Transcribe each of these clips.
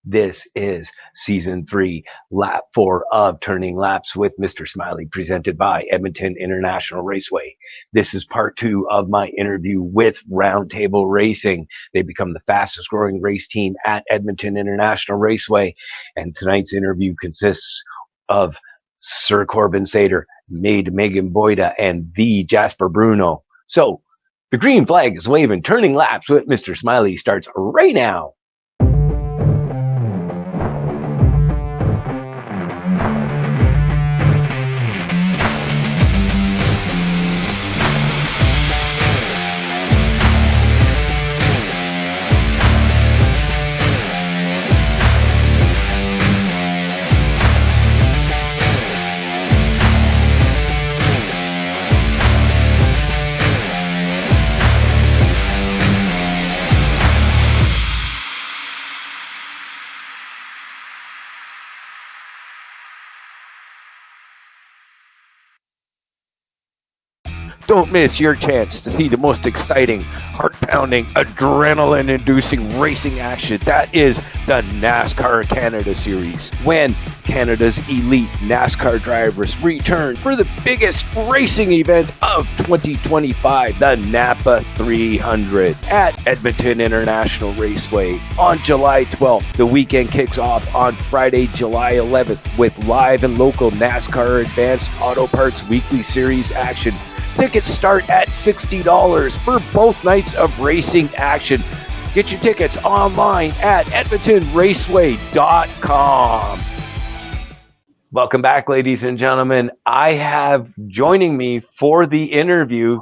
This is Season 3, Lap 4 of Turning Laps with Mr. Smiley, presented by Edmonton International Raceway. This is part 2 of my interview with Roundtable Racing. They become the fastest growing race team at Edmonton International Raceway. And tonight's interview consists of Sir Corbin Satre, Maid Megan Boyda, and the Jasper Bruno. So, the green flag is waving. Turning Laps with Mr. Smiley starts right now. Don't miss your chance to see the most exciting, heart-pounding, adrenaline-inducing racing action. That is the NASCAR Canada Series, when Canada's elite NASCAR drivers return for the biggest racing event of 2025, the Napa 300 at Edmonton International Raceway on July 12th. The weekend kicks off on Friday, July 11th with live and local NASCAR Advanced Auto Parts Weekly Series action. Tickets start at $60 for both nights of racing action. Get your tickets online at edmontonraceway.com. Welcome back, ladies and gentlemen. I have joining me for the interview,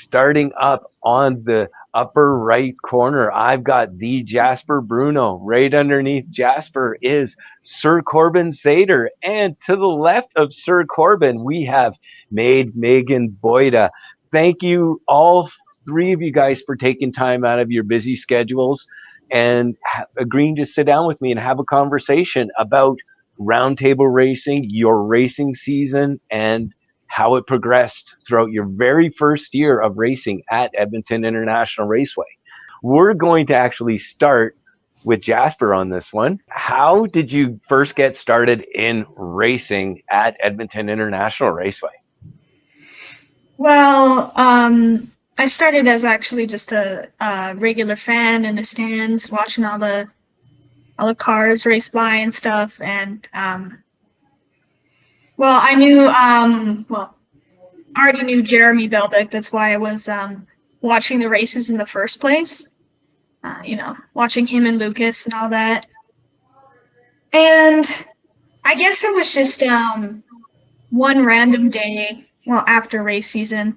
starting up on the upper right corner, I've got the Jasper Bruno. Right underneath Jasper is Sir Corbin Satre. And to the left of Sir Corbin, we have Maid Megan Boyda. Thank you, all three of you guys, for taking time out of your busy schedules and agreeing to sit down with me and have a conversation about roundtable racing, your racing season, and how it progressed throughout your very first year of racing at Edmonton International Raceway. We're going to actually start with Jasper on this one. How did you first get started in racing at Edmonton International Raceway? Well, I started as actually just a regular fan in the stands, watching all the cars race by and stuff. And well, I knew I already knew Jeremy Belbeck. That's why I was watching the races in the first place. Watching him and Lucas and all that. And I guess it was just one random day, after race season,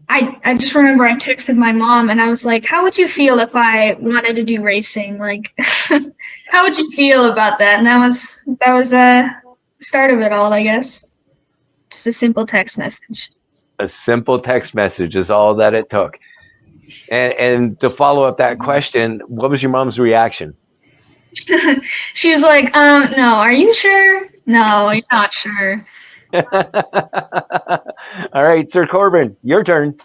I just remember I texted my mom and I was like, how would you feel if I wanted to do racing? Like, how would you feel about that? And that was the start of it all, I guess. Just a simple text message. A simple text message is all that it took. And to follow up that question, what was your mom's reaction? She was like, no, are you sure? No, you're not sure. All right, Sir Corbin, your turn.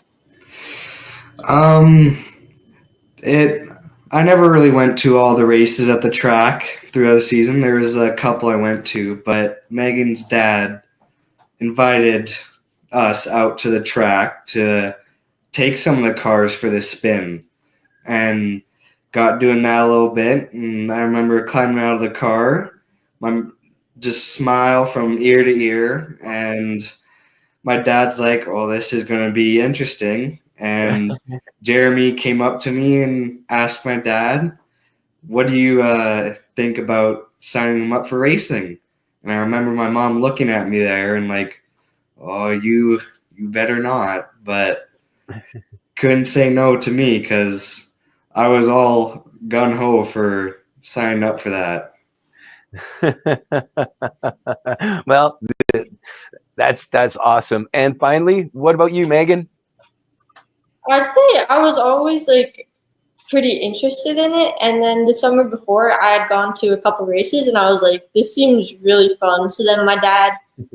I never really went to all the races at the track throughout the season. There was a couple I went to, but Megan's dad invited us out to the track to take some of the cars for the spin, and got doing that a little bit. And I remember climbing out of the car, just smile from ear to ear, and my dad's like, oh, this is going to be interesting. And Jeremy came up to me and asked my dad, what do you think about signing him up for racing? And I remember my mom looking at me there and like, oh, you better not. But couldn't say no to me because I was all gung-ho for signing up for that. Well, that's awesome. And finally, what about you, Megan? I'd say I was always pretty interested in it, and then the summer before I had gone to a couple races and I was like, this seems really fun. So then my dad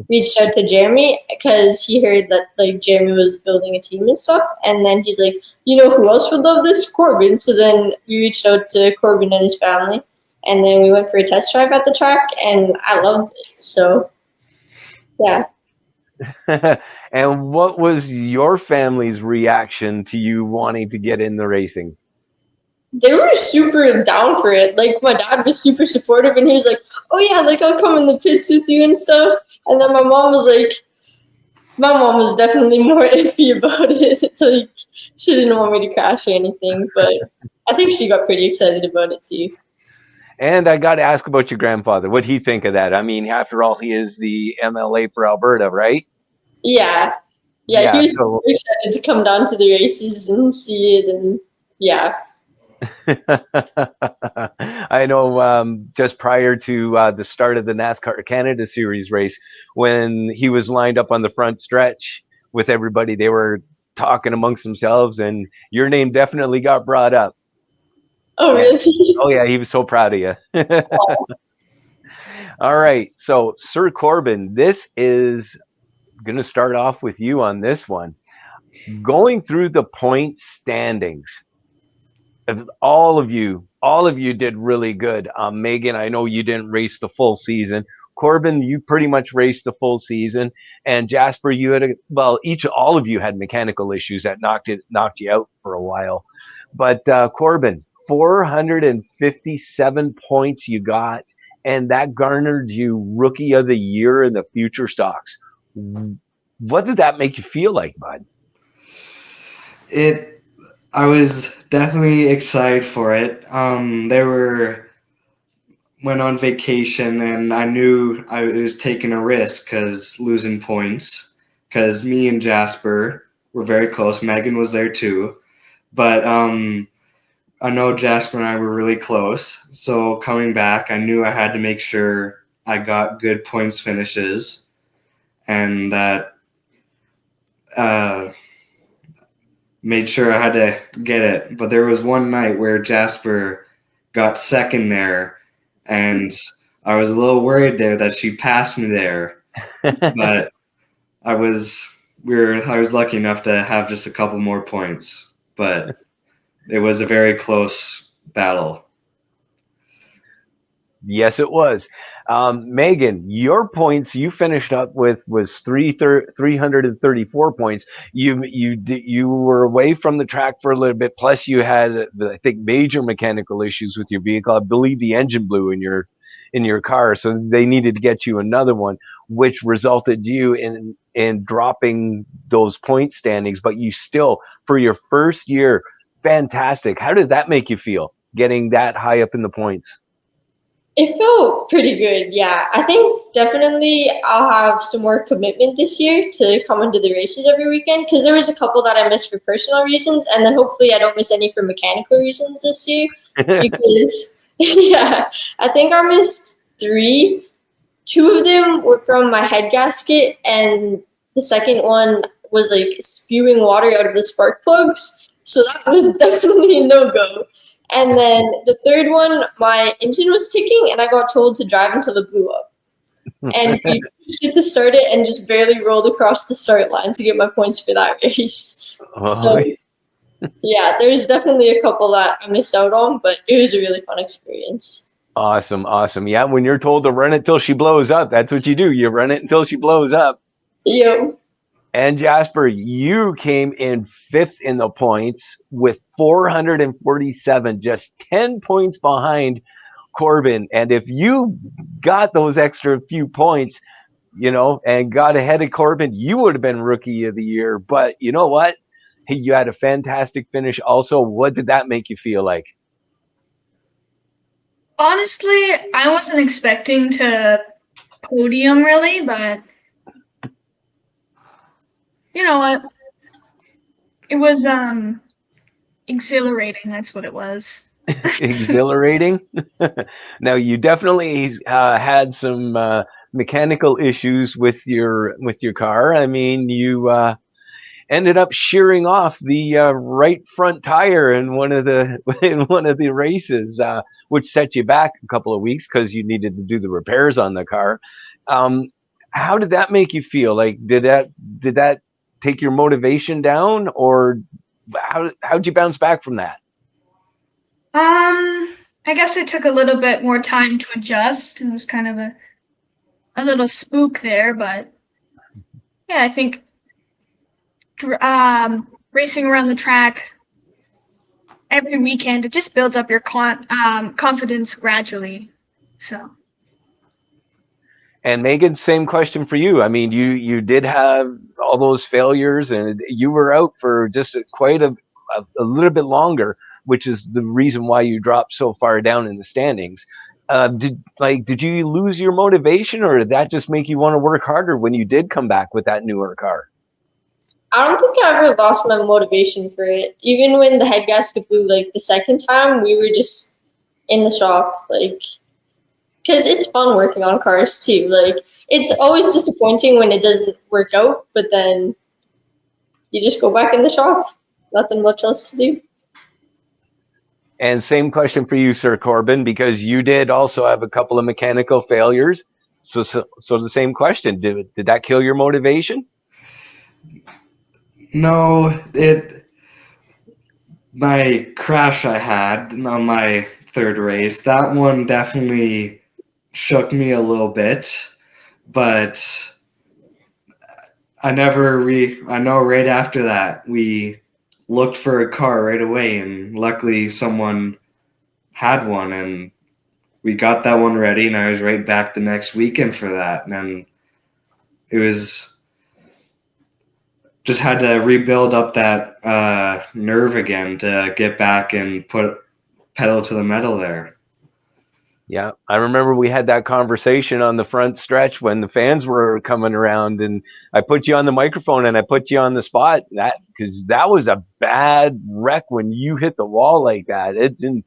reached out to Jeremy because he heard that Jeremy was building a team and stuff, and then he's like, you know who else would love this? Corbin. So then we reached out to Corbin and his family, And then we went for a test drive at the track, and I loved it. So, yeah. And what was your family's reaction to you wanting to get in the racing? They were super down for it. Like, my dad was super supportive, and he was like, "Oh yeah, like I'll come in the pits with you and stuff." And then my mom was definitely more iffy about it. Like, she didn't want me to crash or anything, but I think she got pretty excited about it too. And I got to ask about your grandfather. What'd he think of that? I mean, after all, he is the MLA for Alberta, right? Yeah, he was So super excited to come down to the races and see it, and yeah. I know just prior to the start of the NASCAR Canada Series race, when he was lined up on the front stretch with everybody, they were talking amongst themselves, and your name definitely got brought up. Oh, really? Oh, yeah, he was so proud of you. All right, so Sir Corbin, this is going to start off with you on this one. Going through the point standings, all of you did really good. Megan, I know you didn't race the full season. Corbin, you pretty much raced the full season, and Jasper, you had all of you had mechanical issues that knocked you out for a while. But Corbin, 457 points you got, and that garnered you Rookie of the Year in the Future Stocks. What did that make you feel like, bud? I was definitely excited for it. Went on vacation, and I knew I was taking a risk because losing points. Because me and Jasper were very close. Megan was there too, but I know Jasper and I were really close. So coming back, I knew I had to make sure I got good points finishes, and that made sure I had to get it. But there was one night where Jasper got second there, and I was a little worried there that she passed me there. But I was lucky enough to have just a couple more points. But it was a very close battle. Yes, it was. Megan, your points you finished up with was 334 points. You were away from the track for a little bit. Plus, you had I think major mechanical issues with your vehicle. I believe the engine blew in your car, so they needed to get you another one, which resulted you in dropping those point standings. But you still, for your first year, fantastic. How did that make you feel, getting that high up in the points? It felt pretty good, yeah. I think definitely I'll have some more commitment this year to come into the races every weekend, because there was a couple that I missed for personal reasons, and then hopefully I don't miss any for mechanical reasons this year. Because, yeah, I think I missed 3. 2 of them were from my head gasket, and the second one was like spewing water out of the spark plugs. So that was definitely a no-go. And then the third one, my engine was ticking, and I got told to drive until it blew up. And we pushed it to start it and just barely rolled across the start line to get my points for that race. So, yeah, there's definitely a couple that I missed out on, but it was a really fun experience. Awesome. Yeah, when you're told to run it till she blows up, that's what you do. You run it until she blows up. Yep. And Jasper, you came in 5th in the points with 447, just 10 points behind Corbin. And if you got those extra few points, and got ahead of Corbin, you would have been Rookie of the Year. But you know what? Hey, you had a fantastic finish. Also, what did that make you feel like? Honestly, I wasn't expecting to podium really, but you know what? It was exhilarating. That's what it was. Exhilarating. Now, you definitely had some mechanical issues with your car. I mean, you ended up shearing off the right front tire in one of the races, which set you back a couple of weeks because you needed to do the repairs on the car. How did that make you feel? Like, did that take your motivation down, or how'd you bounce back from that? I guess it took a little bit more time to adjust. It was kind of a little spook there, but yeah, I think racing around the track every weekend, it just builds up your confidence gradually. So. And Megan, same question for you. I mean, you did have all those failures, and you were out for just quite a little bit longer, which is the reason why you dropped so far down in the standings. Did you lose your motivation, or did that just make you want to work harder when you did come back with that newer car? I don't think I ever lost my motivation for it. Even when the head gasket blew like the second time, we were just in the shop, like, because it's fun working on cars too. Like, it's always disappointing when it doesn't work out, but then you just go back in the shop. Nothing much else to do. And same question for you, Sir Corbin, because you did also have a couple of mechanical failures. So the same question: did that kill your motivation? No, my crash I had on my third race, that one definitely shook me a little bit, but I know right after that we looked for a car right away, and luckily someone had one, and we got that one ready, and I was right back the next weekend for that. And then it was just had to rebuild up that nerve again to get back and put pedal to the metal there. Yeah, I remember we had that conversation on the front stretch when the fans were coming around, and I put you on the microphone and I put you on the spot because that was a bad wreck when you hit the wall like that. It didn't.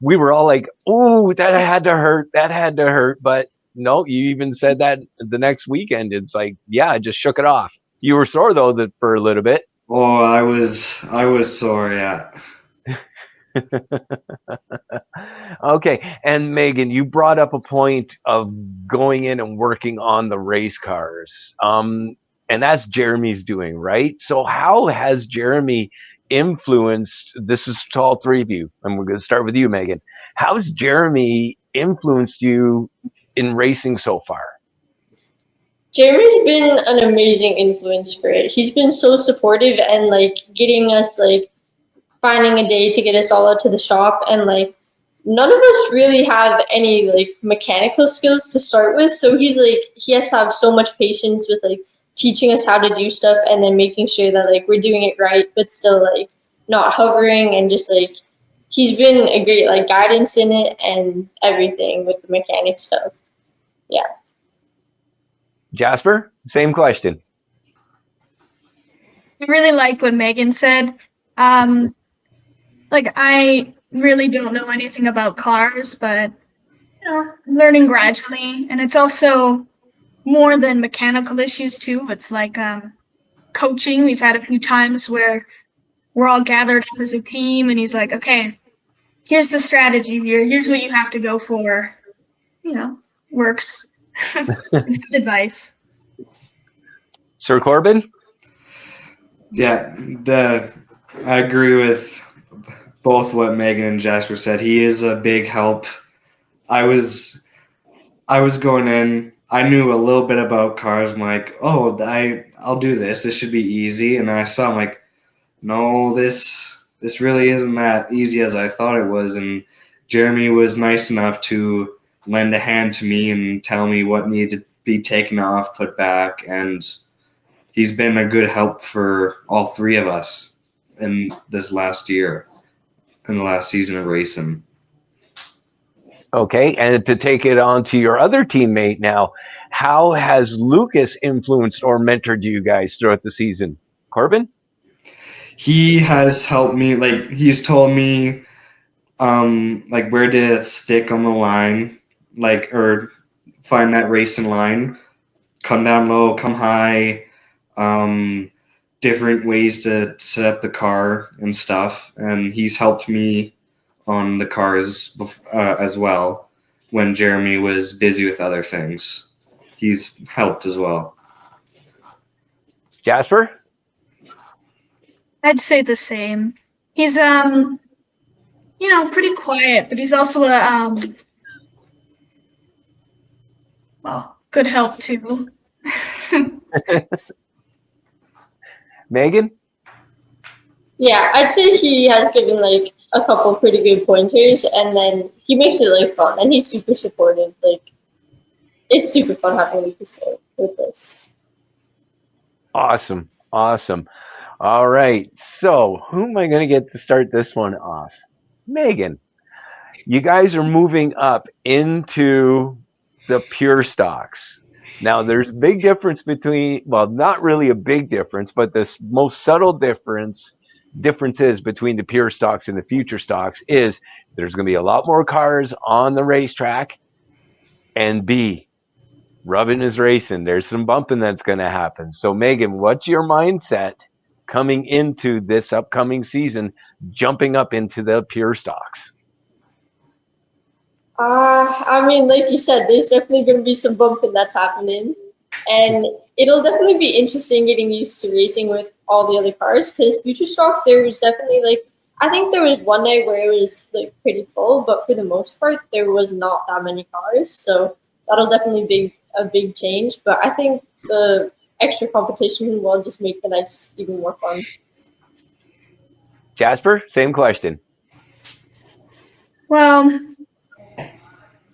We were all like, "Oh, that had to hurt. That had to hurt." But no, you even said that the next weekend. It's like, yeah, I just shook it off. You were sore though for a little bit. Oh, I was sore, yeah. Okay, and Megan, you brought up a point of going in and working on the race cars, and that's Jeremy's doing, right? So how has Jeremy influenced? This is to all three of you, and we're going to start with you, Megan. How's Jeremy influenced you in racing so far? Jeremy's been an amazing influence for it. He's been so supportive and like getting us like finding a day to get us all out to the shop, and like none of us really have any like mechanical skills to start with, so he has to have so much patience with like teaching us how to do stuff and then making sure that like we're doing it right but still like not hovering, and just like he's been a great like guidance in it and everything with the mechanic stuff. Yeah. Jasper, same question. I really like what Megan said. Like, I really don't know anything about cars, but learning gradually, and it's also more than mechanical issues too. It's like coaching. We've had a few times where we're all gathered up as a team, and he's like, "Okay, here's the strategy here. Here's what you have to go for." Works. It's good advice. Sir Corbin? Yeah, I agree with both what Megan and Jasper said. He is a big help. I was going in. I knew a little bit about cars. I'm like, oh, I'll do this. This should be easy. And then I saw, I'm like, no, this really isn't that easy as I thought it was. And Jeremy was nice enough to lend a hand to me and tell me what needed to be taken off, put back, and he's been a good help for all three of us in this last year, in the last season of racing. Okay, and to take it on to your other teammate now, how has Lucas influenced or mentored you guys throughout the season? Corbin? He has helped me, like he's told me like where to stick on the line, like, or find that racing line, come down low, come high, different ways to set up the car and stuff. And he's helped me on the cars as well when Jeremy was busy with other things. He's helped as well. Jasper? I'd say the same. He's pretty quiet, but he's also a good help too. Megan? Yeah, I'd say he has given like a couple pretty good pointers, and then he makes it like fun, and he's super supportive. Like it's super fun having Lucas there with this. Awesome. All right. So who am I going to get to start this one off? Megan. You guys are moving up into the pure stocks. Now, there's a big difference between, well, not really a big difference, but the most subtle differences between the pure stocks and the future stocks is there's going to be a lot more cars on the racetrack, and B, rubbing is racing. There's some bumping that's going to happen. So, Megan, what's your mindset coming into this upcoming season, jumping up into the pure stocks? I mean, like you said, there's definitely going to be some bumping that's happening, and it'll definitely be interesting getting used to racing with all the other cars. Because future stock, there was definitely like I think there was one night where it was like pretty full, but for the most part, there was not that many cars. So that'll definitely be a big change. But I think the extra competition will just make the nights even more fun. Jasper, same question. Well,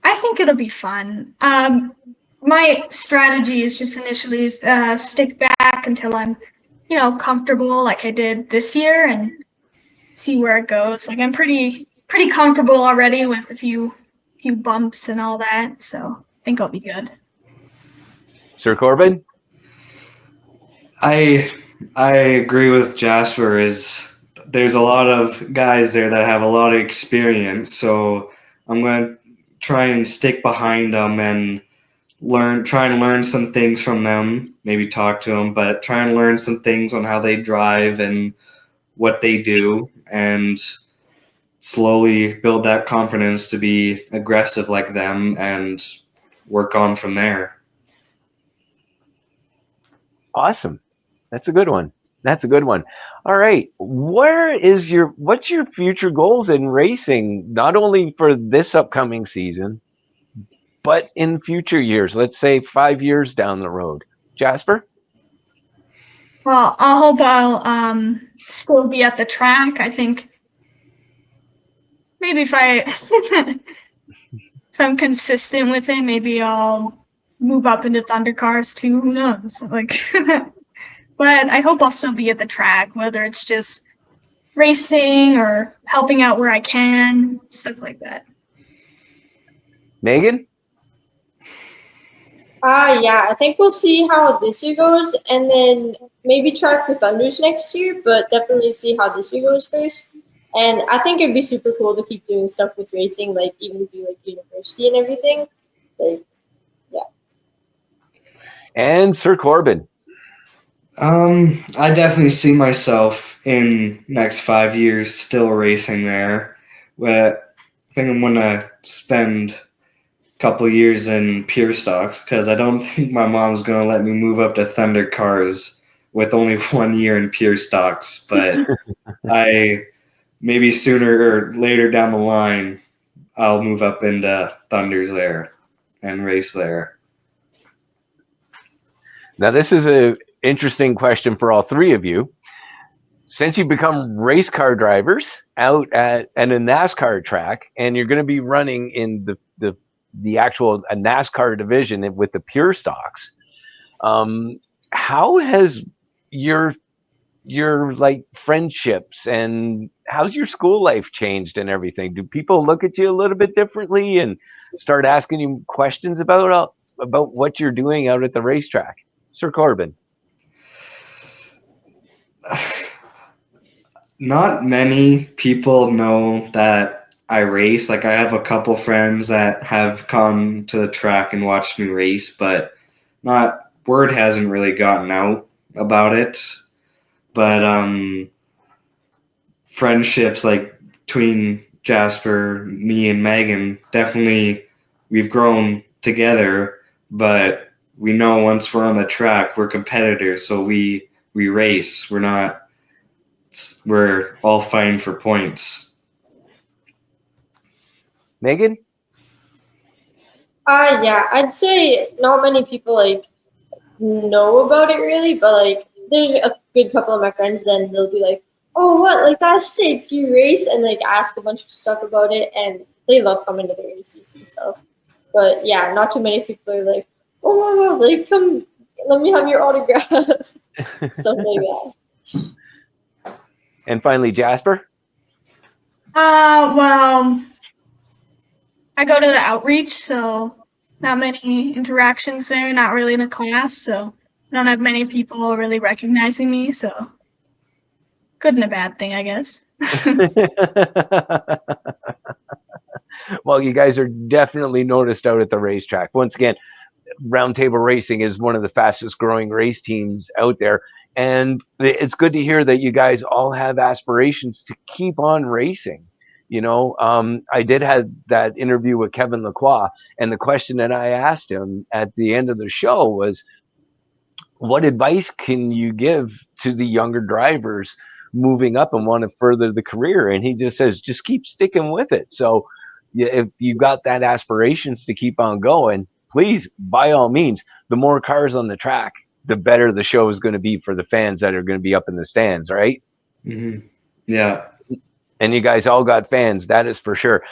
I think it'll be fun. My strategy is just initially stick back until I'm, comfortable like I did this year and see where it goes. Like I'm pretty comfortable already with a few bumps and all that, so I think I'll be good. Sir Corbin? I agree with Jasper. There's a lot of guys there that have a lot of experience, so I'm going to try and stick behind them and try and learn some things from them, maybe talk to them, but try and learn some things on how they drive and what they do, and slowly build that confidence to be aggressive like them and work on from there. Awesome. That's a good one. All right. What's your future goals in racing, not only for this upcoming season, but in future years? Let's say 5 years down the road. Jasper? Well, I hope I'll still be at the track. I think maybe if I'm consistent with it, maybe I'll move up into Thunder cars too. Who knows? But I hope I'll still be at the track, whether it's just racing or helping out where I can, stuff like that. Megan? Yeah, I think we'll see how this year goes, and then maybe try for Thunders next year, but definitely see how this year goes first. And I think it'd be super cool to keep doing stuff with racing, like even through like university and everything. Like, yeah. And Sir Corbin? I definitely see myself in next 5 years still racing there. But I think I'm gonna spend a couple years in pure stocks because I don't think my mom's gonna let me move up to Thunder cars with only 1 year in pure stocks. But maybe sooner or later down the line, I'll move up into Thunders there and race there. Now, this is an interesting question for all three of you. Since you become race car drivers out at a NASCAR track, and you're going to be running in the actual NASCAR division with the pure stocks, how has your like friendships and how's your school life changed and everything? Do people look at you a little bit differently and start asking you questions about what you're doing out at the racetrack? Sir Corbin? Not many people know that I race. Like I have a couple friends that have come to the track and watched me race, but word hasn't really gotten out about it. But friendships like between Jasper, me, and Megan, definitely we've grown together. But we know once we're on the track, we're competitors, so we race. We're all fighting for points. Megan? Yeah, I'd say not many people like know about it really, but like there's a good couple of my friends. Then they'll be like, "Oh, what? Like that's sick! You race?" and like ask a bunch of stuff about it, and they love coming to the races and stuff. But yeah, not too many people are like, "Oh my god! Like come, let me have your autograph," stuff like that. And finally, Jasper? Well, I go to the outreach, so not many interactions there, not really in a class, so I don't have many people really recognizing me, so good and a bad thing, I guess. Well, you guys are definitely noticed out at the racetrack. Once again, Roundtable Racing is one of the fastest growing race teams out there. And it's good to hear that you guys all have aspirations to keep on racing. I did have that interview with Kevin Lacroix, and the question that I asked him at the end of the show was, what advice can you give to the younger drivers moving up and want to further the career? And he just says, just keep sticking with it. So if you've got that aspirations to keep on going, please, by all means, the more cars on the track, the better the show is going to be for the fans that are going to be up in the stands, right? Mm-hmm. Yeah. And you guys all got fans, that is for sure.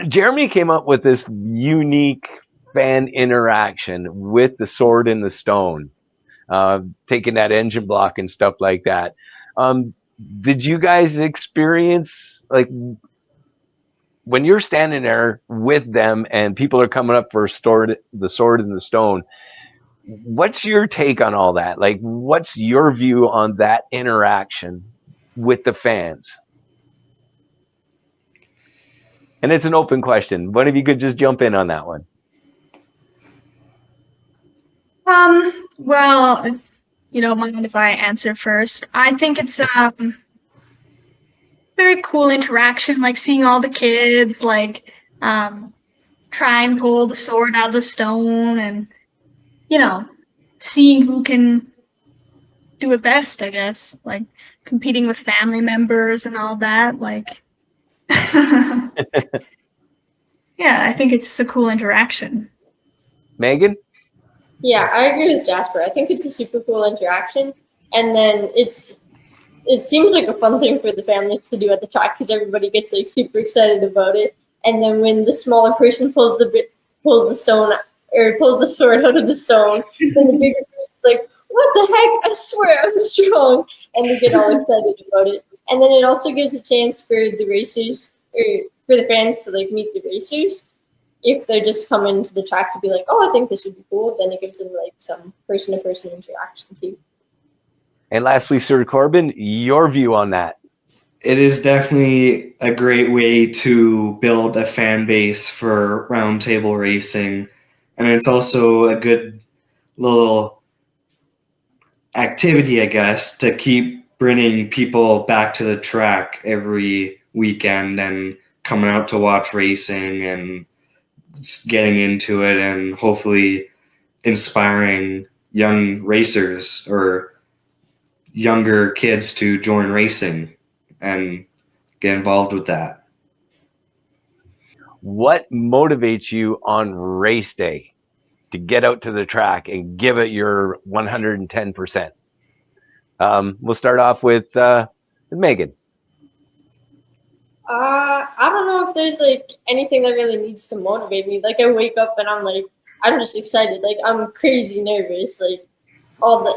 Jeremy came up with this unique fan interaction with the sword and the stone, taking that engine block and stuff like that. Did you guys experience, like, when you're standing there with them and people are coming up for the sword and the stone, what's your take on all that? Like, what's your view on that interaction with the fans? And it's an open question. One of you could just jump in on that one. Well, if you don't mind if I answer first, I think it's very cool interaction, like seeing all the kids like try and pull the sword out of the stone, and seeing who can do it best, I guess, like competing with family members and all that, like yeah, I think it's just a cool interaction. Megan? Yeah, I agree with Jasper. I think it's a super cool interaction, and then it seems like a fun thing for the families to do at the track because everybody gets like super excited about it. And then when the smaller person pulls the stone or pulls the sword out of the stone, then the bigger person's like, "What the heck? I swear I'm strong," and they get all excited about it. And then it also gives a chance for the racers or for the fans to like meet the racers. If they're just coming to the track to be like, "Oh, I think this would be cool," then it gives them like some person-to-person interaction too. And lastly, Sir Corbin, your view on that? It is definitely a great way to build a fan base for roundtable racing. And it's also a good little activity, I guess, to keep bringing people back to the track every weekend and coming out to watch racing and getting into it and hopefully inspiring young racers or younger kids to join racing and get involved with that. What motivates you on race day to get out to the track and give it your 110%? We'll start off with Megan. I don't know if there's like anything that really needs to motivate me. Like I wake up and I'm just excited. Like I'm crazy nervous. Like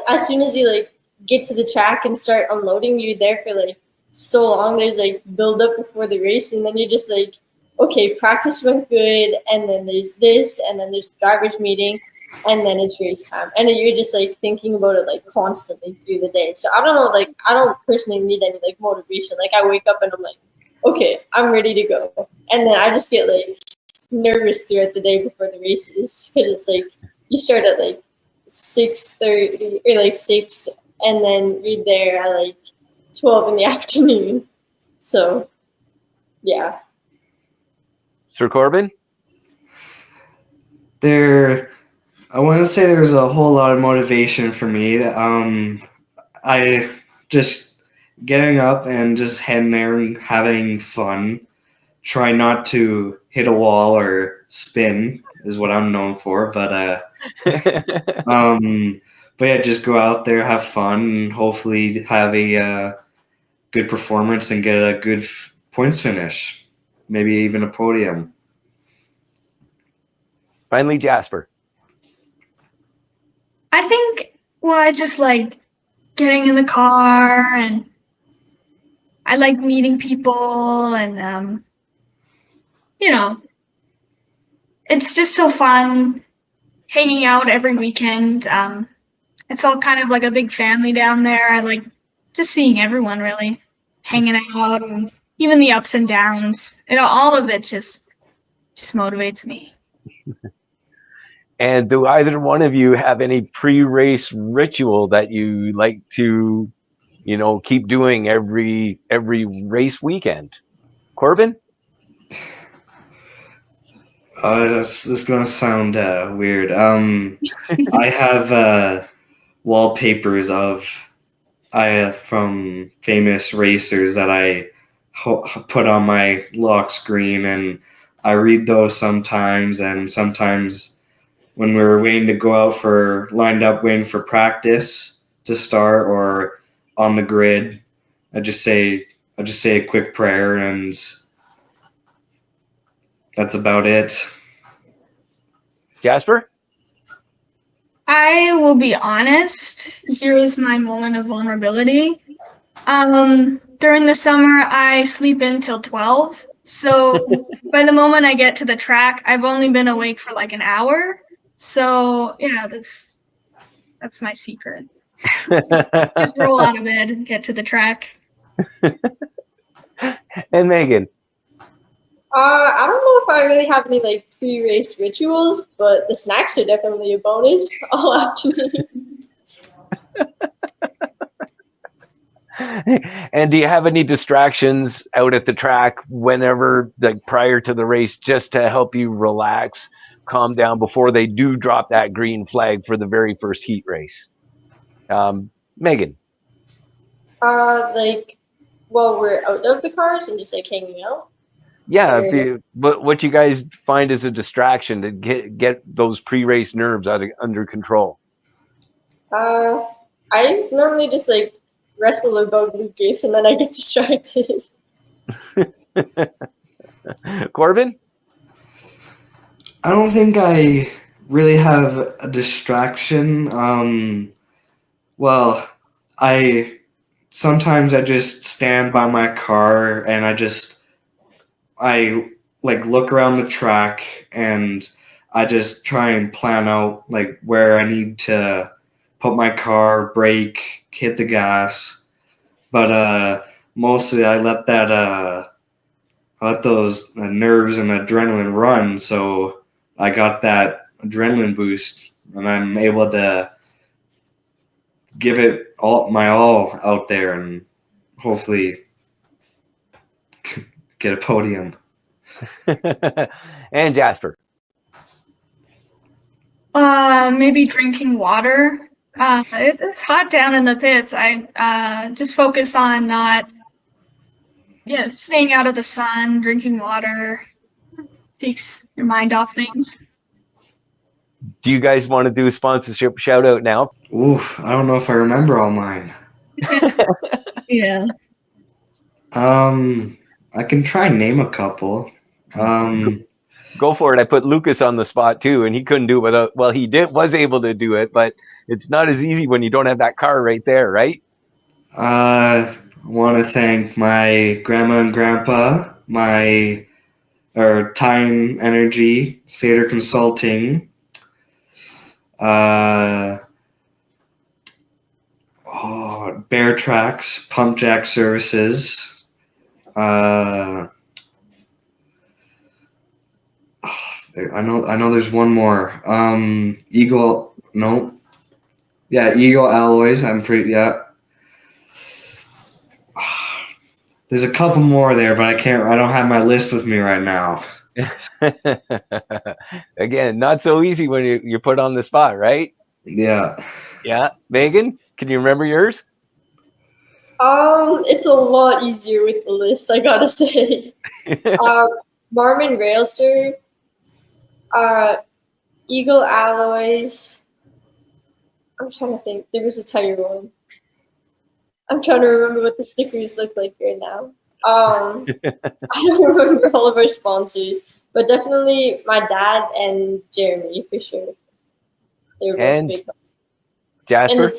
as soon as you like get to the track and start unloading, you're there for like so long. There's like build up before the race, and then you're just like, okay, practice went good, and then there's this, and then there's driver's meeting, and then it's race time, and then you're just like thinking about it like constantly through the day. So I don't know, like I don't personally need any like motivation. Like I wake up and I'm like, okay, I'm ready to go, and then I just get like nervous throughout the day before the races because it's like you start at like 6:30 or like 6, and then you're there at like 12 in the afternoon. So yeah. Sir Corbin? I want to say there's a whole lot of motivation for me. I just getting up and just heading there and having fun, try not to hit a wall or spin is what I'm known for. But yeah, just go out there, have fun, and hopefully have a good performance and get a good points finish, maybe even a podium. Finally, Jasper. I think, well, I just like getting in the car, and I like meeting people, and you know, it's just so fun hanging out every weekend. It's all kind of like a big family down there. I like just seeing everyone really hanging out, and even the ups and downs. All of it just motivates me. And do either one of you have any pre-race ritual that you like to, keep doing every race weekend? Corbin? This is gonna sound weird. I have wallpapers from famous racers that I put on my lock screen, and I read those sometimes. And sometimes when we're waiting to go out lined up waiting for practice to start or on the grid, I just say a quick prayer, and that's about it. Jasper? I will be honest. Here is my moment of vulnerability. During the summer, I sleep in till 12. So by the moment I get to the track, I've only been awake for like an hour. So yeah, that's my secret. Just roll out of bed and get to the track. And Megan? I don't know if I really have any like pre-race rituals, but the snacks are definitely a bonus. I'll actually. And do you have any distractions out at the track whenever, like prior to the race, just to help you relax, calm down before they do drop that green flag for the very first heat race? Megan? We're out of the cars and just like hanging out. Yeah, what you guys find as a distraction to get those pre-race nerves under control? I normally just like wrestle about Lucas, and then I get distracted. Corbin? I don't think I really have a distraction. I sometimes I just stand by my car and I like look around the track, and I just try and plan out like where I need to put my car, brake, hit the gas. But mostly I let those nerves and adrenaline run, so I got that adrenaline boost, and I'm able to give it my all out there and hopefully get a podium. And Jasper? Maybe drinking water. It's hot down in the pits. I just focus on not staying out of the sun, drinking water. Takes your mind off things. Do you guys want to do a sponsorship shout out now? Oof, I don't know if I remember all mine. Yeah. I can try and name a couple. Go for it. I put Lucas on the spot too, and he couldn't do it without. Well, was able to do it, but it's not as easy when you don't have that car right there, right? I want to thank my grandma and grandpa, Time Energy, Satre Consulting, Bear Tracks, Pump Jack Services, I know there's one more. Eagle Alloys. There's a couple more there, but I don't have my list with me right now. Again, not so easy when you're put on the spot, right? Yeah. Yeah. Megan, can you remember yours? It's a lot easier with the list, I gotta say. Marmon Railster, Eagle Alloys. I'm trying to think. There was a tire one. I'm trying to remember what the stickers look like right now. I don't remember all of our sponsors, but definitely my dad and Jeremy for sure. They were both big. Jasper?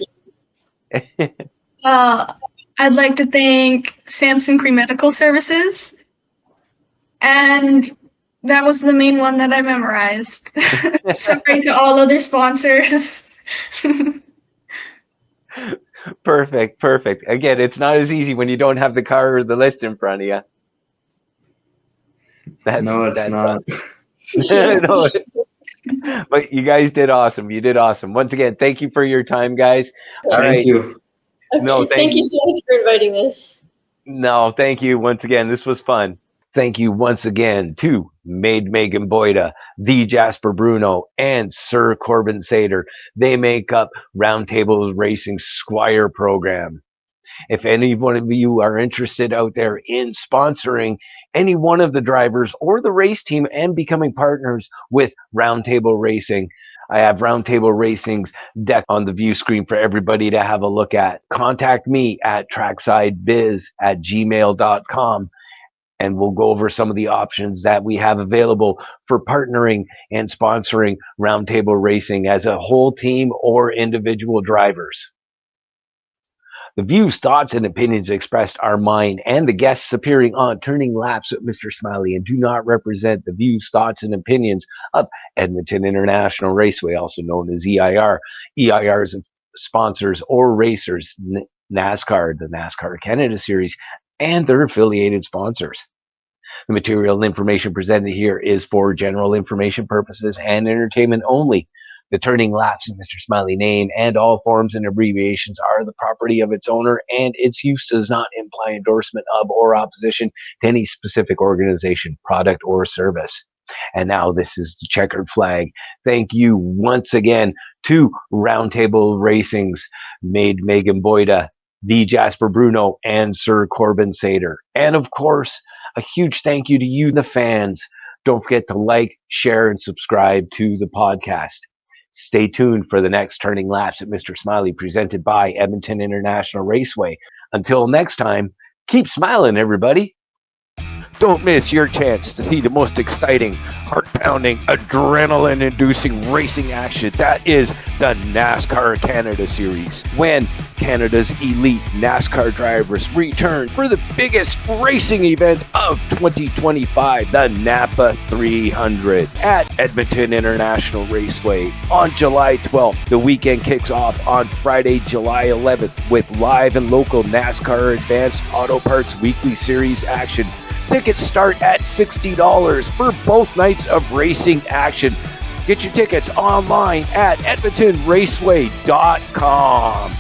I'd like to thank Samson Cree Medical Services, and that was the main one that I memorized. Sorry to all other sponsors. Perfect. Again, it's not as easy when you don't have the car or the list in front of you. No, it's not. No, but you guys did awesome. You did awesome. Once again, thank you for your time, guys. Thank you. Okay, No, thank you so much for inviting us. No, thank you once again. This was fun. Thank you once again to Maid Megan Boyda, the Jasper Bruno, and Sir Corbin Satre. They make up Roundtable Racing Squire program. If any one of you are interested out there in sponsoring any one of the drivers or the race team and becoming partners with Roundtable Racing, I have Roundtable Racing's deck on the view screen for everybody to have a look at. Contact me at tracksidebiz@gmail.com. And we'll go over some of the options that we have available for partnering and sponsoring Roundtable Racing as a whole team or individual drivers. The views, thoughts, and opinions expressed are mine and the guests appearing on Turning Laps with Mr. Smiley and do not represent the views, thoughts, and opinions of Edmonton International Raceway, also known as EIR, EIR's sponsors or racers, NASCAR, the NASCAR Canada Series, and their affiliated sponsors. The material and information presented here is for general information purposes and entertainment only. The Turning Laps of Mr. Smiley name and all forms and abbreviations are the property of its owner, and its use does not imply endorsement of or opposition to any specific organization, product, or service. And now this is the checkered flag. Thank you once again to Roundtable Racing's Maid Megan Boyda, the Jasper Bruno, and Sir Corbin Satre. And of course, a huge thank you to you, the fans. Don't forget to like, share, and subscribe to the podcast. Stay tuned for the next Turning Laps at Mr. Smiley presented by Edmonton International Raceway. Until next time, keep smiling, everybody. Don't miss your chance to see the most exciting, heart-pounding, adrenaline-inducing racing action. That is the NASCAR Canada Series, when Canada's elite NASCAR drivers return for the biggest racing event of 2025, the Napa 300 at Edmonton International Raceway on July 12th. The weekend kicks off on Friday, July 11th with live and local NASCAR Advanced Auto Parts Weekly Series action. Tickets start at $60 for both nights of racing action. Get your tickets online at edmontonraceway.com.